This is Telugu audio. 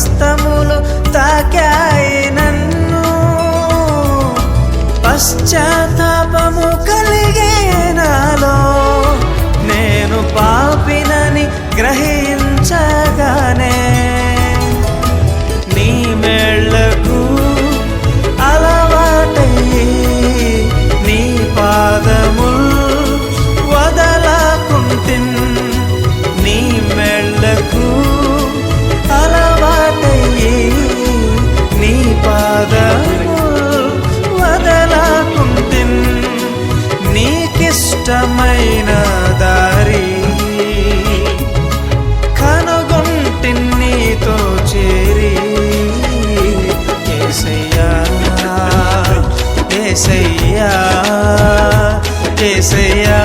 హస్తములు తాకాయి నన్ను, పశ్చాత్తాపము కలిగే నాలో, నేను పాపినని గ్రహించగానే నీ మేళ్లకు అలవాటయ్యి నీ పాదముల్ వదలకుంటిన్, నీ మేళ్లకు అలవాటయ్యి నీ పాదముల్ వదలకుంటిన్, నీకిష్టమైన దారి కనుగొంటిన్ నీతో చేరి. యేసయ్యా యేసయ్యా యేసయ్యా